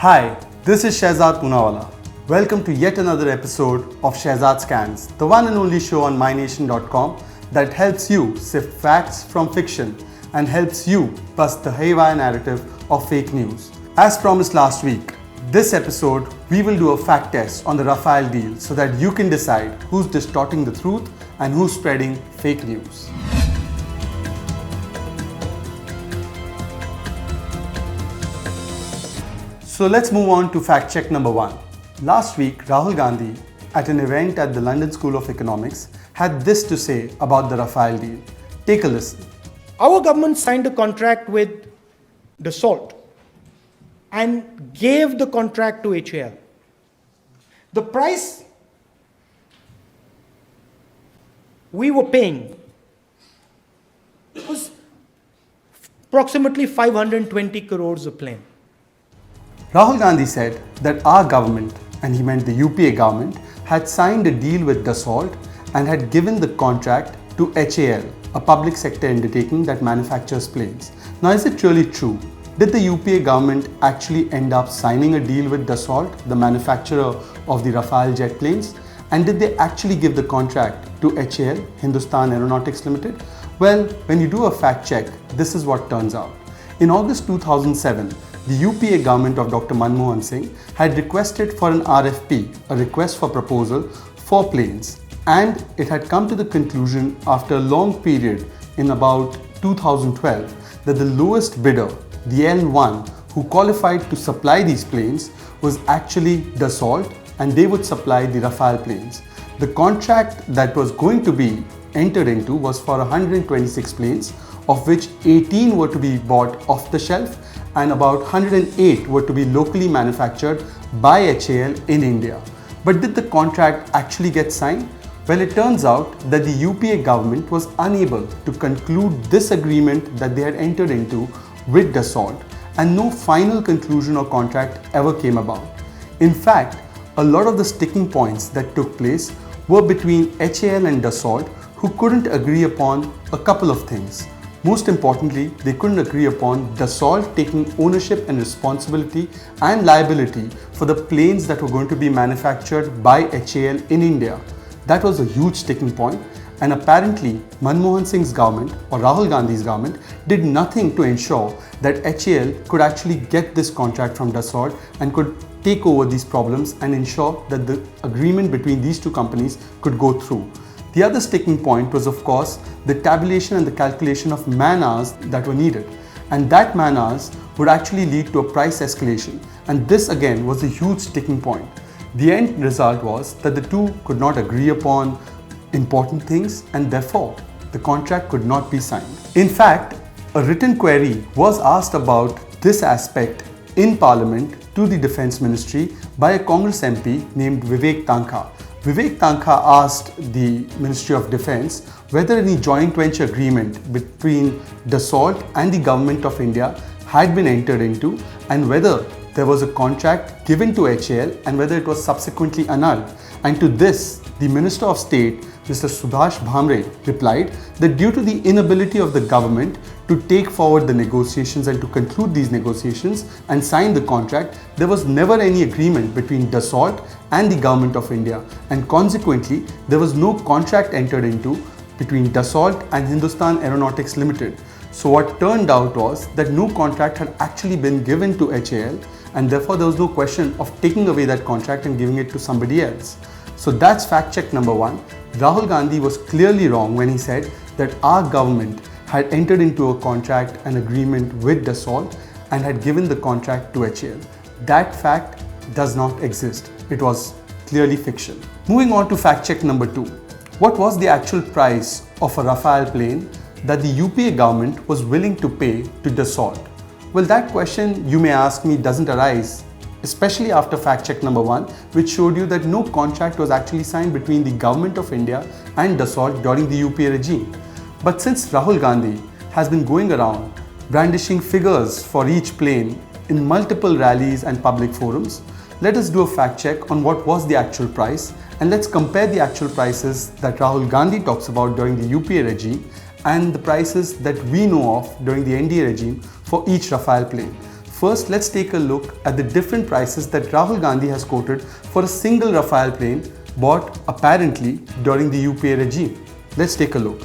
Hi, this is Shehzad Poonawalla. Welcome to yet another episode of Shehzad Scans, the one and only show on mynation.com that helps you sift facts from fiction and helps you bust the haywire narrative of fake news. As promised last week, this episode we will do a fact test on the Rafale deal so that you can decide who's distorting the truth and who's spreading fake news. So let's move on to fact check number 1. Last week, Rahul Gandhi, at an event at the London School of Economics, had this to say about the Rafale deal. Take a listen. Our government signed a contract with Dassault and gave the contract to HAL. The price we were paying was approximately 520 crores a plane. Rahul Gandhi said that our government, and he meant the UPA government, had signed a deal with Dassault and had given the contract to HAL, a public sector undertaking that manufactures planes. Now, is it really true? Did the UPA government actually end up signing a deal with Dassault, the manufacturer of the Rafale jet planes? And did they actually give the contract to HAL, Hindustan Aeronautics Limited? Well, when you do a fact check, this is what turns out. In August 2007, the UPA government of Dr. Manmohan Singh had requested for an RFP, a request for proposal, for planes. And it had come to the conclusion after a long period in about 2012 that the lowest bidder, the L1, who qualified to supply these planes was actually Dassault, and they would supply the Rafale planes. The contract that was going to be entered into was for 126 planes, of which 18 were to be bought off the shelf and about 108 were to be locally manufactured by HAL in India. But did the contract actually get signed? Well, it turns out that the UPA government was unable to conclude this agreement that they had entered into with Dassault, and no final conclusion or contract ever came about. In fact, a lot of the sticking points that took place were between HAL and Dassault, who couldn't agree upon a couple of things. Most importantly, they couldn't agree upon Dassault taking ownership and responsibility and liability for the planes that were going to be manufactured by HAL in India. That was a huge sticking point, and apparently Manmohan Singh's government, or Rahul Gandhi's government, did nothing to ensure that HAL could actually get this contract from Dassault and could take over these problems and ensure that the agreement between these two companies could go through. The other sticking point was, of course, the tabulation and the calculation of man hours that were needed. And that man hours would actually lead to a price escalation. And this again was a huge sticking point. The end result was that the two could not agree upon important things, and therefore the contract could not be signed. In fact, a written query was asked about this aspect in Parliament to the Defence Ministry by a Congress MP named Vivek Tankha. Vivek Tankha asked the Ministry of Defence whether any joint venture agreement between Dassault and the Government of India had been entered into, and whether there was a contract given to HAL and whether it was subsequently annulled. And to this, the Minister of State, Mr. Subhash Bhamre, replied that due to the inability of the government to take forward the negotiations and to conclude these negotiations and sign the contract, there was never any agreement between Dassault and the Government of India, and consequently there was no contract entered into between Dassault and Hindustan Aeronautics Limited. So what turned out was that no contract had actually been given to HAL, and therefore there was no question of taking away that contract and giving it to somebody else. So that's fact check number 1. Rahul Gandhi was clearly wrong when he said that our government had entered into a contract, an agreement with Dassault, and had given the contract to HAL. That fact does not exist. It was clearly fiction. Moving on to fact check number 2. What was the actual price of a Rafale plane that the UPA government was willing to pay to Dassault? Well, that question, you may ask me, doesn't arise, especially after fact check number 1, which showed you that no contract was actually signed between the Government of India and Dassault during the UPA regime. But since Rahul Gandhi has been going around brandishing figures for each plane in multiple rallies and public forums, let us do a fact check on what was the actual price, and let's compare the actual prices that Rahul Gandhi talks about during the UPA regime and the prices that we know of during the NDA regime for each Rafale plane. First, let's take a look at the different prices that Rahul Gandhi has quoted for a single Rafale plane bought apparently during the UPA regime. Let's take a look.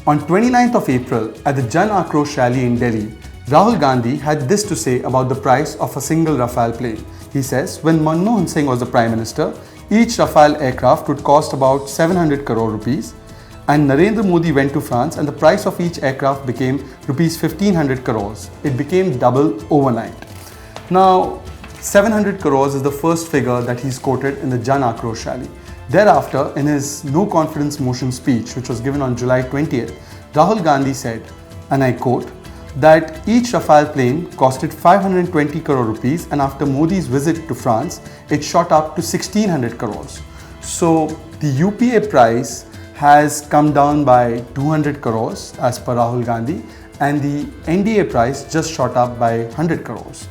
On 29th of April at the Jan Akrosh rally in Delhi, Rahul Gandhi had this to say about the price of a single Rafale plane. He says, when Manmohan Singh was the Prime Minister, each Rafale aircraft would cost about 700 crore rupees, and Narendra Modi went to France and the price of each aircraft became rupees 1500 crores. It became double overnight. Now, 700 crores is the first figure that he's quoted in the Jan Akrosh rally. Thereafter, in his no confidence motion speech, which was given on July 20th, Rahul Gandhi said, and I quote, that each Rafale plane costed 520 crore rupees, and after Modi's visit to France, it shot up to 1600 crores. So the UPA price has come down by 200 crores as per Rahul Gandhi, and the NDA price just shot up by 100 crores.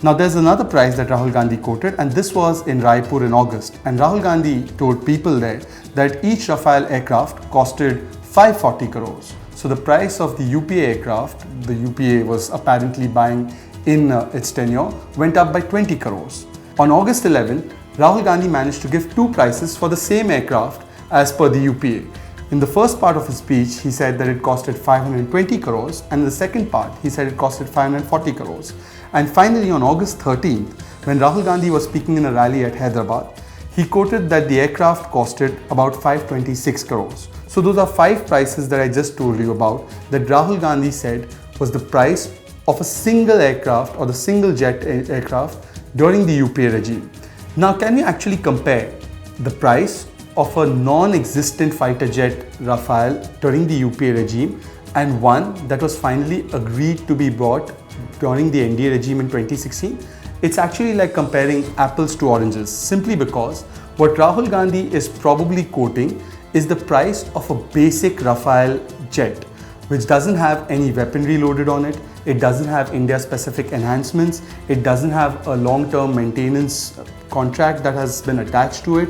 Now there's another price that Rahul Gandhi quoted, and this was in Raipur in August, and Rahul Gandhi told people there that each Rafale aircraft costed 540 crores. So the price of the UPA aircraft, the UPA was apparently buying in its tenure, went up by 20 crores. On August 11, Rahul Gandhi managed to give two prices for the same aircraft as per the UPA. In the first part of his speech, he said that it costed 520 crores, and in the second part, he said it costed 540 crores. And finally, on August 13th, when Rahul Gandhi was speaking in a rally at Hyderabad, he quoted that the aircraft costed about 526 crores. So those are five prices that I just told you about that Rahul Gandhi said was the price of a single aircraft or the single jet aircraft during the UPA regime. Now, can we actually compare the price of a non-existent fighter jet Rafale during the UPA regime and one that was finally agreed to be bought during the NDA regime in 2016? It's actually like comparing apples to oranges, simply because what Rahul Gandhi is probably quoting is the price of a basic Rafale jet, which doesn't have any weaponry loaded on it, it doesn't have India-specific enhancements, it doesn't have a long-term maintenance contract that has been attached to it.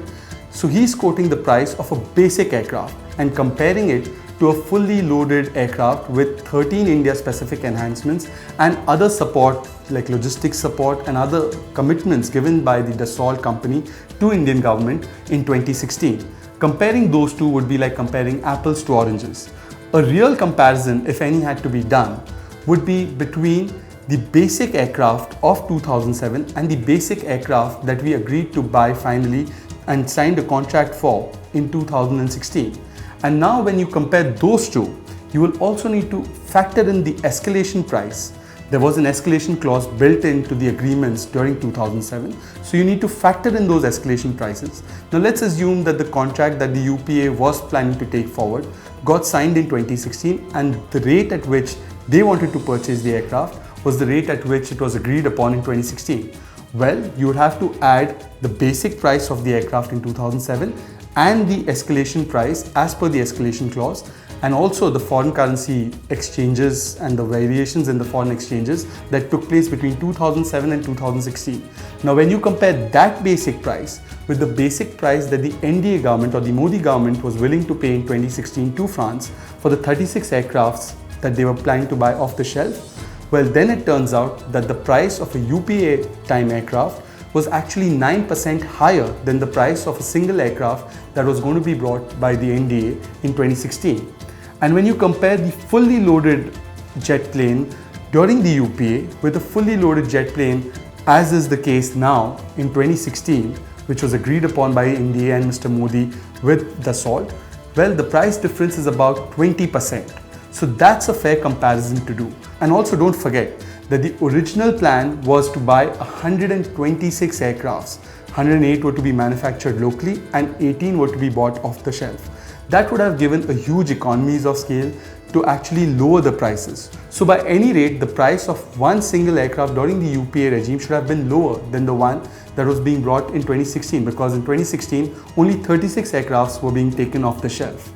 So he's quoting the price of a basic aircraft and comparing it to a fully loaded aircraft with 13 India-specific enhancements and other support like logistics support and other commitments given by the Dassault company to Indian government in 2016. Comparing those two would be like comparing apples to oranges. A real comparison, if any had to be done, would be between the basic aircraft of 2007 and the basic aircraft that we agreed to buy finally and signed a contract for in 2016. And now when you compare those two, you will also need to factor in the escalation price. There was an escalation clause built into the agreements during 2007. So you need to factor in those escalation prices. Now let's assume that the contract that the UPA was planning to take forward got signed in 2016, and the rate at which they wanted to purchase the aircraft was the rate at which it was agreed upon in 2016. Well, you would have to add the basic price of the aircraft in 2007 and the escalation price as per the escalation clause, and also the foreign currency exchanges and the variations in the foreign exchanges that took place between 2007 and 2016. Now, when you compare that basic price with the basic price that the NDA government or the Modi government was willing to pay in 2016 to France for the 36 aircrafts that they were planning to buy off the shelf, well, then it turns out that the price of a UPA time aircraft was actually 9% higher than the price of a single aircraft that was going to be brought by the NDA in 2016. And when you compare the fully loaded jet plane during the UPA with a fully loaded jet plane, as is the case now in 2016, which was agreed upon by NDA and Mr. Modi with Dassault, well, the price difference is about 20%. So that's a fair comparison to do. And also don't forget that the original plan was to buy 126 aircrafts. 108 were to be manufactured locally and 18 were to be bought off the shelf. That would have given a huge economies of scale to actually lower the prices. So by any rate, the price of one single aircraft during the UPA regime should have been lower than the one that was being brought in 2016, because in 2016 only 36 aircrafts were being taken off the shelf.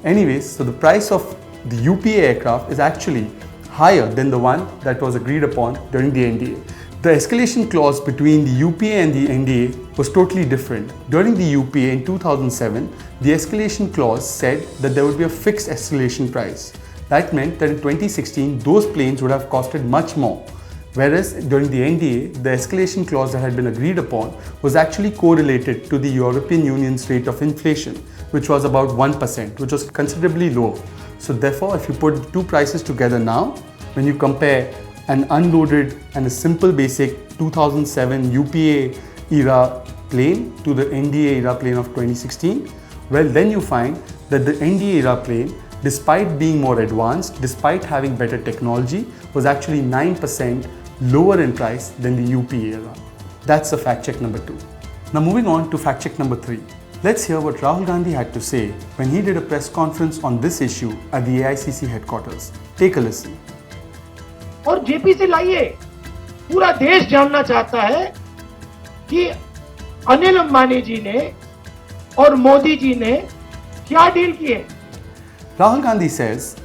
Anyways, so the price of the UPA aircraft is actually higher than the one that was agreed upon during the NDA. The escalation clause between the UPA and the NDA was totally different. During the UPA in 2007, the escalation clause said that there would be a fixed escalation price. That meant that in 2016, those planes would have costed much more Whereas during the NDA, the escalation clause that had been agreed upon was actually correlated to the European Union's rate of inflation, which was about 1%, which was considerably lower. So therefore, if you put the two prices together now, when you compare an unloaded and a simple basic 2007 UPA era plane to the NDA era plane of 2016, well, then you find that the NDA era plane, despite being more advanced, despite having better technology, was actually 9% lower in price than the UPA era. That's the fact check number 2. Now moving on to fact check number 3. Let's hear what Rahul Gandhi had to say when he did a press conference on this issue at the AICC headquarters. Take a listen. और JP से लाइए, पूरा देश जानना चाहता है कि अनिल अंबानी जी ने और मोदी जी ने क्या डील किए. Rahul Gandhi says,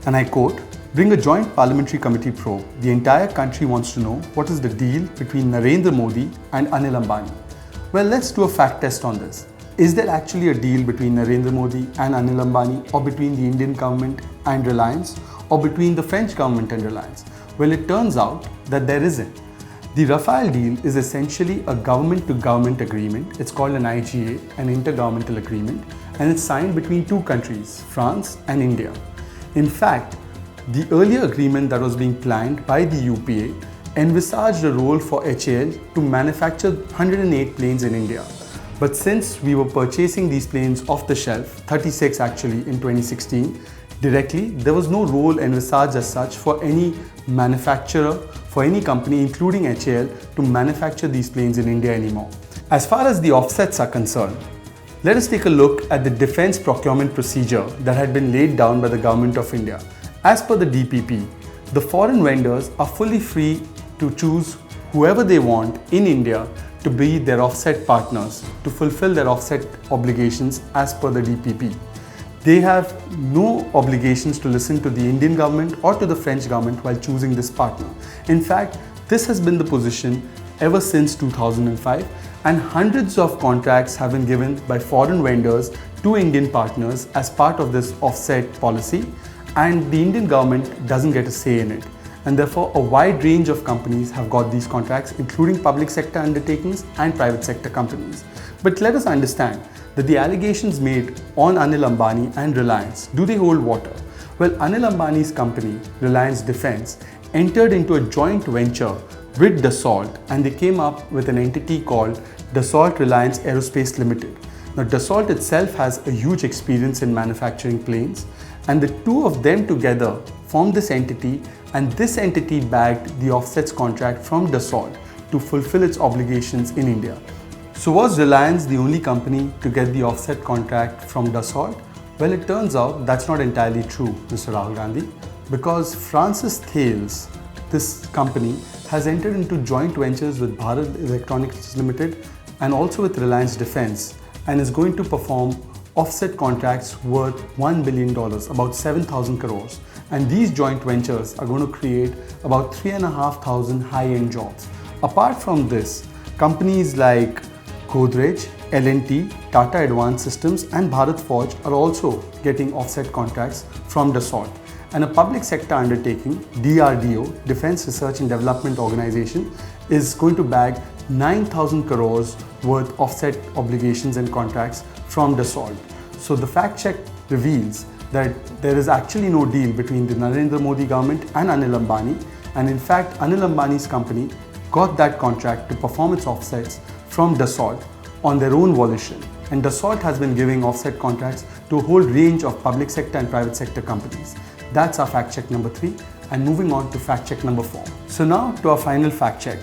and I quote, "Bring a joint parliamentary committee probe. The entire country wants to know what is the deal between Narendra Modi and Anil Ambani." Well, let's do a fact test on this. Is there actually a deal between Narendra Modi and Anil Ambani, or between the Indian government and Reliance, or between the French government and Reliance? Well, it turns out that there isn't. The Rafale deal is essentially a government-to-government agreement. It's called an IGA, an intergovernmental agreement, and it's signed between two countries, France and India. In fact, the earlier agreement that was being planned by the UPA envisaged a role for HAL to manufacture 108 planes in India. But since we were purchasing these planes off the shelf, 36 actually in 2016, directly, there was no role envisaged as such for any manufacturer, for any company, including HAL, to manufacture these planes in India anymore. As far as the offsets are concerned, let us take a look at the defense procurement procedure that had been laid down by the Government of India. As per the DPP, the foreign vendors are fully free to choose whoever they want in India to be their offset partners, to fulfill their offset obligations as per the DPP. They have no obligations to listen to the Indian government or to the French government while choosing this partner. In fact, this has been the position ever since 2005, and hundreds of contracts have been given by foreign vendors to Indian partners as part of this offset policy, and the Indian government doesn't get a say in it. And therefore, a wide range of companies have got these contracts, including public sector undertakings and private sector companies. But let us understand that the allegations made on Anil Ambani and Reliance, do they hold water? Well, Anil Ambani's company, Reliance Defense, entered into a joint venture with Dassault, and they came up with an entity called Dassault Reliance Aerospace Limited. Now, Dassault itself has a huge experience in manufacturing planes, and the two of them together formed this entity, and this entity bagged the offsets contract from Dassault to fulfill its obligations in India. So was Reliance the only company to get the offset contract from Dassault? Well, it turns out that's not entirely true, Mr. Rahul Gandhi, because Francis Thales, this company, has entered into joint ventures with Bharat Electronics Limited and also with Reliance Defense, and is going to perform offset contracts worth $1 billion, about 7,000 crores. And these joint ventures are going to create about 3,500 high-end jobs. Apart from this, companies like Godrej, L&T, Tata Advanced Systems and Bharat Forge are also getting offset contracts from Dassault. And a public sector undertaking, DRDO, Defense Research and Development Organization, is going to bag 9,000 crores worth offset obligations and contracts from Dassault. So the fact check reveals that there is actually no deal between the Narendra Modi government and Anil Ambani, and in fact Anil Ambani's company got that contract to perform its offsets from Dassault on their own volition, and Dassault has been giving offset contracts to a whole range of public sector and private sector companies. That's our fact check number 3, and moving on to fact check number 4. So now to our final fact check.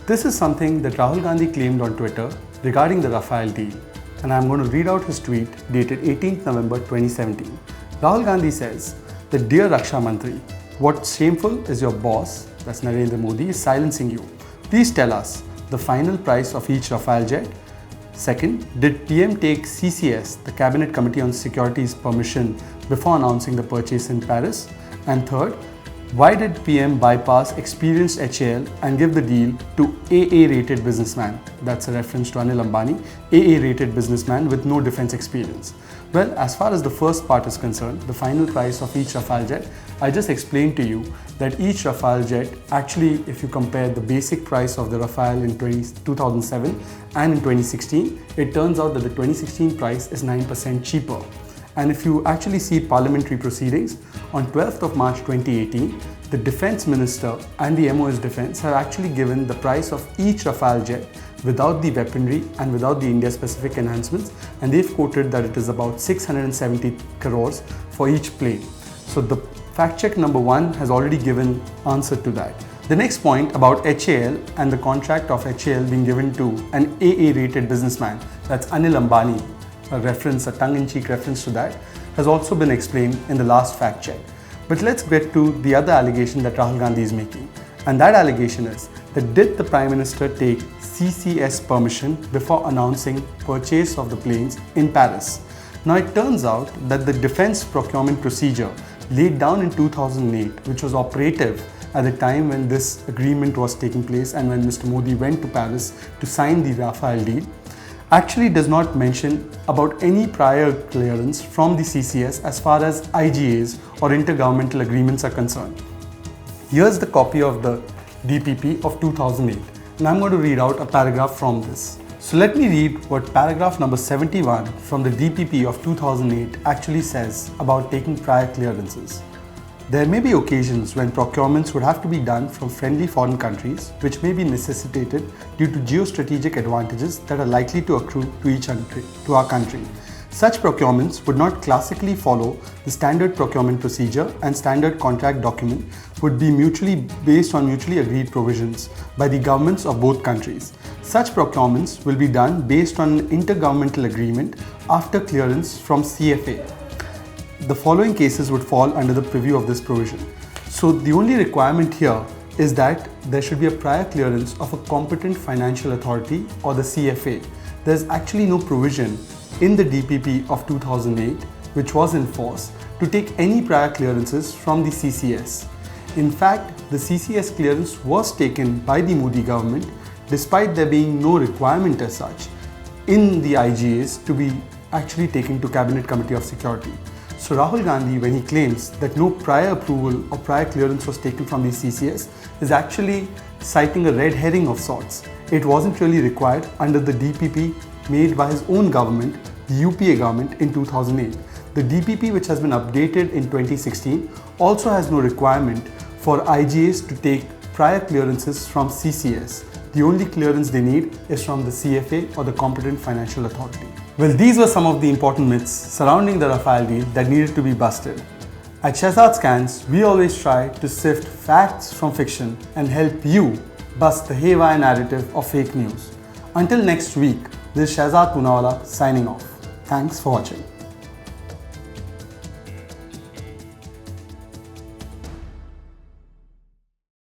This is something that Rahul Gandhi claimed on Twitter regarding the Rafale deal, and I'm going to read out his tweet dated 18th November 2017. Rahul Gandhi says that, "Dear Raksha Mantri, what's shameful is your boss, that's Narendra Modi, is silencing you. Please tell us the final price of each Rafale jet. Second, did PM take CCS, the Cabinet Committee on Security's permission before announcing the purchase in Paris? And third, Why did PM bypass experienced HAL and give the deal to AA-rated businessman? That's a reference to Anil Ambani, AA-rated businessman with no defense experience. Well, as far as the first part is concerned, the final price of each Rafale jet, I just explained to you that each Rafale jet, actually if you compare the basic price of the Rafale in 2007 and in 2016, it turns out that the 2016 price is 9% cheaper. And if you actually see parliamentary proceedings, on 12th of March 2018, the Defence Minister and the MOS Defence have actually given the price of each Rafale jet without the weaponry and without the India-specific enhancements, and they've quoted that it is about 670 crores for each plane. So the fact check number 1 has already given answer to that. The next point about HAL and the contract of HAL being given to an AA-rated businessman, that's Anil Ambani, a tongue-in-cheek reference to that, has also been explained in the last fact check. But let's get to the other allegation that Rahul Gandhi is making. And that allegation is that did the Prime Minister take CCS permission before announcing purchase of the planes in Paris? Now it turns out that the defense procurement procedure laid down in 2008, which was operative at the time when this agreement was taking place and when Mr. Modi went to Paris to sign the Rafale deal, actually does not mention about any prior clearance from the CCS as far as IGAs or intergovernmental agreements are concerned. Here's the copy of the DPP of 2008, and I'm going to read out a paragraph from this. So let me read what paragraph number 71 from the DPP of 2008 actually says about taking prior clearances. There may be occasions when procurements would have to be done from friendly foreign countries, which may be necessitated due to geostrategic advantages that are likely to accrue to our country. Such procurements would not classically follow the standard procurement procedure, and standard contract document would be based on mutually agreed provisions by the governments of both countries. Such procurements will be done based on an intergovernmental agreement after clearance from CFA. The following cases would fall under the preview of this provision. So the only requirement here is that there should be a prior clearance of a competent financial authority or the CFA. There's actually no provision in the DPP of 2008, which was in force, to take any prior clearances from the CCS. In fact, the CCS clearance was taken by the Modi government despite there being no requirement as such in the IGAs to be actually taken to Cabinet Committee of Security. So Rahul Gandhi, when he claims that no prior approval or prior clearance was taken from the CCS, is actually citing a red herring of sorts. It wasn't really required under the DPP made by his own government, the UPA government, in 2008. The DPP, which has been updated in 2016, also has no requirement for IGAs to take prior clearances from CCS. The only clearance they need is from the CFA or the competent financial authority. Well, these were some of the important myths surrounding the Rafale deal that needed to be busted. At Shehzad Scans, we always try to sift facts from fiction and help you bust the haywire narrative of fake news. Until next week, this is Shehzad Poonawalla signing off. Thanks for watching.